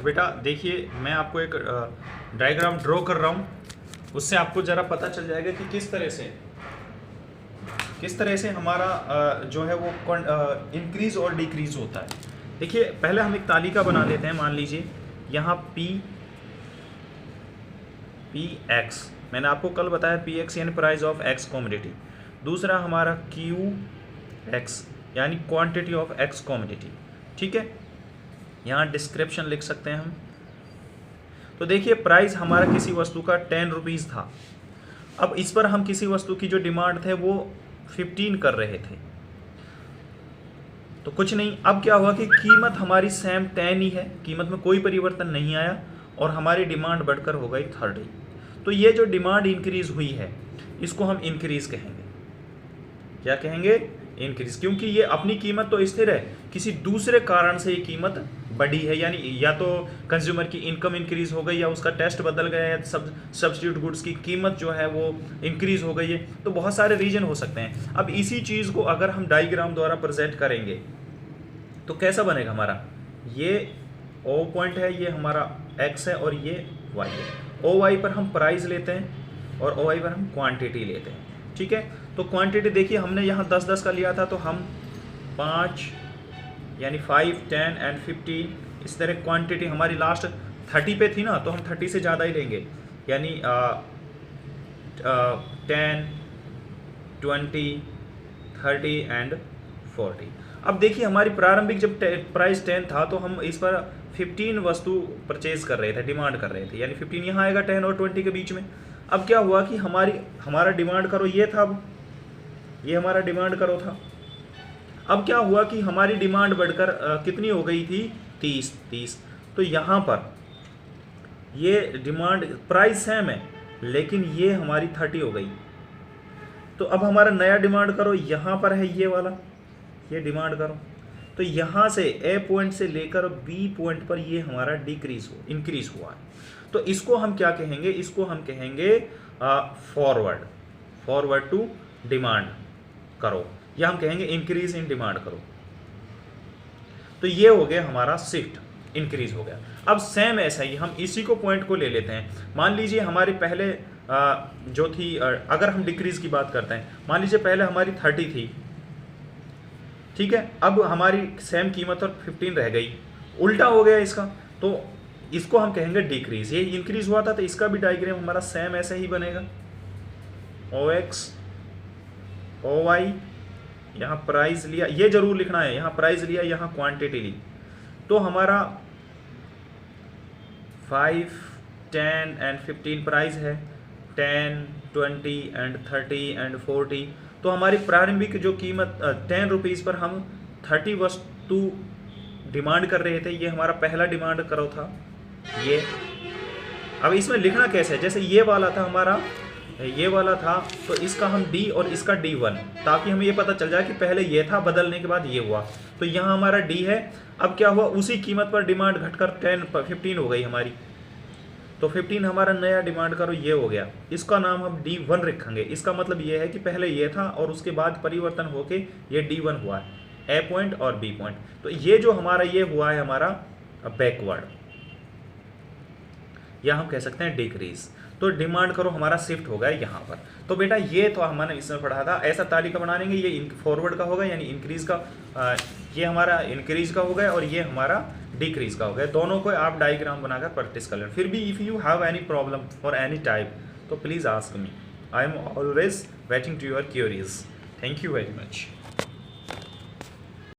तो बेटा देखिए, मैं आपको एक डायग्राम ड्रॉ कर रहा हूँ, उससे आपको ज़रा पता चल जाएगा कि किस तरह से हमारा जो है वो इंक्रीज़ और डिक्रीज़ होता है। देखिए, पहले हम एक तालिका बना लेते हैं। मान लीजिए यहाँ पी एक्स, मैंने आपको कल बताया पी एक्स यानी प्राइस ऑफ एक्स कमोडिटी। दूसरा हमारा क्यू एक्स यानी क्वांटिटी ऑफ एक्स कमोडिटी। ठीक है, यहाँ डिस्क्रिप्शन लिख सकते हैं हम। तो देखिए, प्राइस हमारा किसी वस्तु का 10 रुपीज़ था। अब इस पर हम किसी वस्तु की जो डिमांड थे वो 15 कर रहे थे। तो कुछ नहीं, अब क्या हुआ कि कीमत हमारी सेम 10 ही है, कीमत में कोई परिवर्तन नहीं आया और हमारी डिमांड बढ़कर हो गई 30। तो ये जो डिमांड इंक्रीज हुई है इसको हम इंक्रीज कहेंगे। क्या कहेंगे? इंक्रीज, क्योंकि ये अपनी कीमत तो स्थिर है, किसी दूसरे कारण से ये कीमत बढ़ी है, यानी या तो कंज्यूमर की इनकम इंक्रीज हो गई, या उसका टेस्ट बदल गया, या सब्स्टिट्यूट गुड्स की कीमत जो है वो इंक्रीज हो गई है। तो बहुत सारे रीजन हो सकते हैं। अब इसी चीज़ को अगर हम डायग्राम द्वारा प्रेजेंट करेंगे तो कैसा बनेगा हमारा? ये ओ पॉइंट है, ये हमारा एक्स है और ये वाई है। ओ वाई पर हम प्राइस लेते हैं और ओ वाई पर हम क्वांटिटी लेते हैं। ठीक है, तो क्वांटिटी देखिए, हमने यहाँ 10-10 का लिया था, तो हम 5 यानी 5, 10 एंड 15 इस तरह क्वांटिटी हमारी लास्ट 30 पे थी ना, तो हम 30 से ज़्यादा ही लेंगे, यानी 10, 20, 30 एंड 40। अब देखिए, हमारी प्रारंभिक जब प्राइस 10 था तो हम इस पर 15 वस्तु परचेज कर रहे थे, डिमांड कर रहे थे, यानी 15 यहाँ आएगा 10 और 20 के बीच में। अब क्या हुआ कि हमारा डिमांड करो ये था, अब ये हमारा डिमांड करो था। अब क्या हुआ कि हमारी डिमांड बढ़कर कितनी हो गई थी? 30। तो यहाँ पर ये डिमांड प्राइस सेम है लेकिन ये हमारी 30 हो गई। तो अब हमारा नया डिमांड करो यहाँ पर है, ये वाला, ये डिमांड करो। तो यहाँ से ए पॉइंट से लेकर बी पॉइंट पर ये हमारा इंक्रीज हुआ है। तो इसको हम क्या कहेंगे? इसको हम कहेंगे फॉरवर्ड टू डिमांड करो, या हम कहेंगे इंक्रीज इन डिमांड करो। तो ये हो गया हमारा शिफ्ट, इंक्रीज हो गया। अब सेम ऐसा ही हम इसी को पॉइंट को ले लेते हैं। मान लीजिए हमारी पहले जो थी, अगर हम डिक्रीज की बात करते हैं, मान लीजिए पहले हमारी 30 थी, ठीक है, अब हमारी सेम कीमत और 15 रह गई, उल्टा हो गया इसका, तो इसको हम कहेंगे डिक्रीज। ये इंक्रीज हुआ था तो इसका भी डायग्राम हमारा सेम ऐसे ही बनेगा। ओ एक्स ओ वाई, यहाँ प्राइस लिया, ये जरूर लिखना है, यहाँ प्राइस लिया, यहाँ क्वांटिटी ली, तो हमारा 5, 10 एंड 15 प्राइस है, 10, 20 एंड 30 एंड 40। तो हमारी प्रारंभिक जो कीमत 10 रुपीज़ पर हम 30 वस्तु डिमांड कर रहे थे, ये हमारा पहला डिमांड करो था ये। अब इसमें लिखना कैसे है? जैसे ये वाला था हमारा, ये वाला था, तो इसका हम डी और इसका D1, ताकि हमें ये पता चल जाए कि पहले ये था, बदलने के बाद ये हुआ। तो यहाँ हमारा डी है। अब क्या हुआ, उसी कीमत पर डिमांड घटकर 15 हो गई हमारी, तो 15 हमारा नया डिमांड करो ये हो गया। इसका नाम हम D1 रखेंगे। इसका मतलब ये है कि पहले ये था और उसके बाद परिवर्तन होके ये D1 हुआ है, ए पॉइंट और बी पॉइंट। तो ये जो हमारा ये हुआ है हमारा बैकवर्ड, या हम कह सकते हैं डिक्रीज। तो डिमांड करो हमारा शिफ्ट हो गया यहाँ पर। तो बेटा ये तो हमने इसमें पढ़ा था, ऐसा तालिका बनाएंगे, ये फॉरवर्ड का होगा यानी इंक्रीज का, ये हमारा इंक्रीज का हो गया और ये हमारा डिक्रीज का हो गया। दोनों को आप डायग्राम बनाकर प्रैक्टिस कर लें। फिर भी if you have any problem for any type तो please ask me, I am always waiting to your queries. Thank you very much.